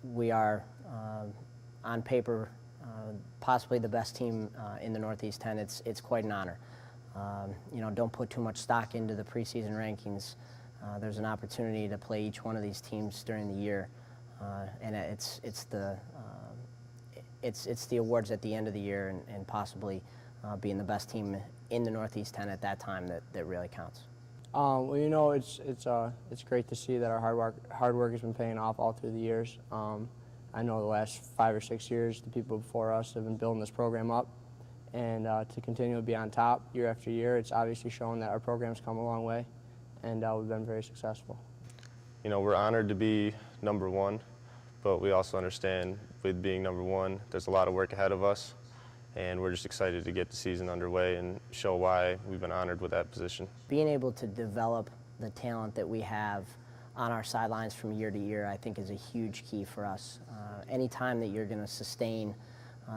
we are, on paper, possibly the best team in the Northeast 10. It's quite an honor. Don't put too much stock into the preseason rankings. There's an opportunity to play each one of these teams during the year, and it's the awards at the end of the year, and possibly being the best team in the Northeast 10 at that time that really counts. Well, it's great to see that our hard work has been paying off all through the years. I know the last 5 or 6 years, the people before us have been building this program up, and to continue to be on top year after year, it's obviously shown that our program's come a long way, and we've been very successful. We're honored to be #1, but we also understand with being #1, there's a lot of work ahead of us, and we're just excited to get the season underway and show why we've been honored with that position. Being able to develop the talent that we have on our sidelines from year to year, I think, is a huge key for us. Any time that you're going to sustain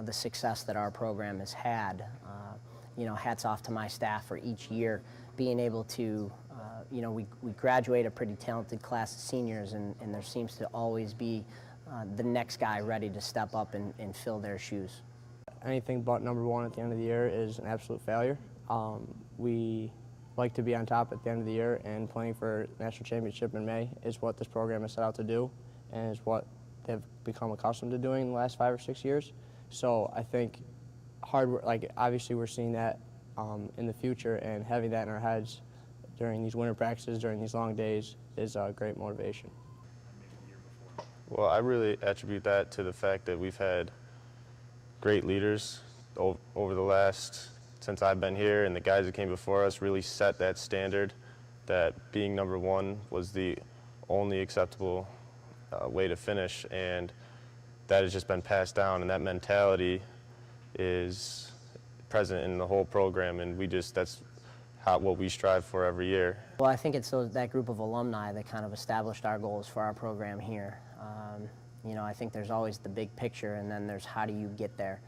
the success that our program has had, hats off to my staff for each year being able to, we graduate a pretty talented class of seniors, and there seems to always be the next guy ready to step up and fill their shoes. Anything but #1 at the end of the year is an absolute failure. We like to be on top at the end of the year, and playing for national championship in May is what this program has set out to do, and is what they've become accustomed to doing in the last 5 or 6 years. So I think hard work, obviously we're seeing that in the future, and having that in our heads during these winter practices, during these long days, is a great motivation. Well, I really attribute that to the fact that we've had great leaders over the since I've been here, and the guys that came before us really set that standard that being #1 was the only acceptable way to finish, and that has just been passed down, and that mentality is present in the whole program, and that's what we strive for every year. Well, I think it's that group of alumni that kind of established our goals for our program here. I think there's always the big picture, and then there's how do you get there.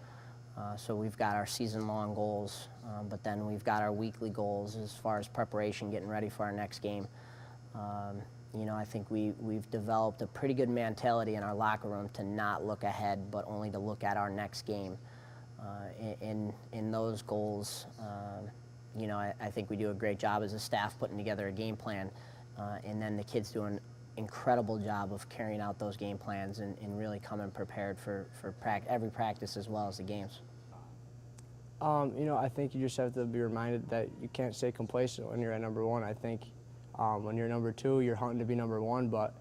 So we've got our season-long goals, but then we've got our weekly goals as far as preparation, getting ready for our next game. I think we've developed a pretty good mentality in our locker room to not look ahead, but only to look at our next game. In those goals, I think we do a great job as a staff putting together a game plan, and then the kids do an incredible job of carrying out those game plans and really coming prepared for every practice as well as the games. I think you just have to be reminded that you can't stay complacent when you're at #1. I think when you're #2, you're hunting to be #1, but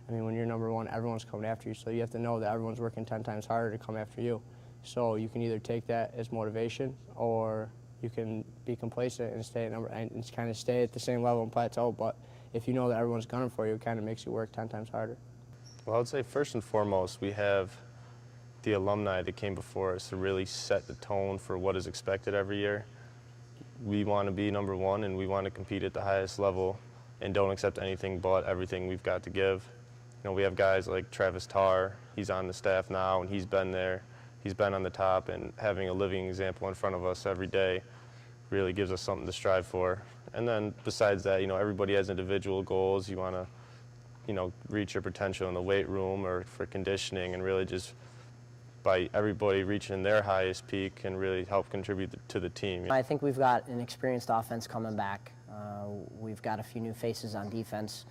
when you're #1, everyone's coming after you, so you have to know that everyone's working 10 times harder to come after you. So you can either take that as motivation, or you can be complacent and stay and kind of stay at the same level and plateau. But if you know that everyone's gunning for you, it kind of makes you work 10 times harder. Well, I would say first and foremost, we have the alumni that came before us to really set the tone for what is expected every year. We want to be #1, and we want to compete at the highest level and don't accept anything but everything we've got to give. We have guys like Travis Tarr. He's on the staff now, and he's been there. He's been on the top, and having a living example in front of us every day really gives us something to strive for. And then besides that, everybody has individual goals. You want to, reach your potential in the weight room or for conditioning, and really just by everybody reaching their highest peak can really help contribute to the team. I think we've got an experienced offense coming back. We've got a few new faces on defense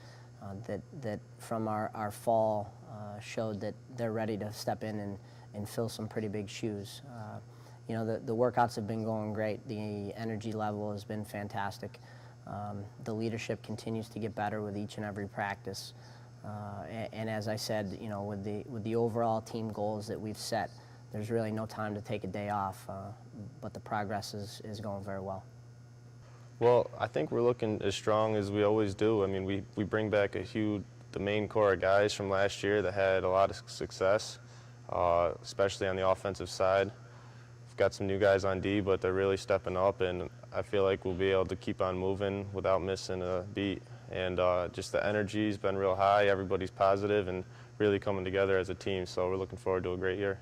that from our fall showed that they're ready to step in and fill some pretty big shoes. The workouts have been going great. The energy level has been fantastic. The leadership continues to get better with each and every practice. And as I said, with the overall team goals that we've set, there's really no time to take a day off, but the progress is going very well. Well, I think we're looking as strong as we always do. We bring back the main core of guys from last year that had a lot of success, especially on the offensive side. We've got some new guys on D, but they're really stepping up, and I feel like we'll be able to keep on moving without missing a beat. And just the energy's been real high. Everybody's positive and really coming together as a team, so we're looking forward to a great year.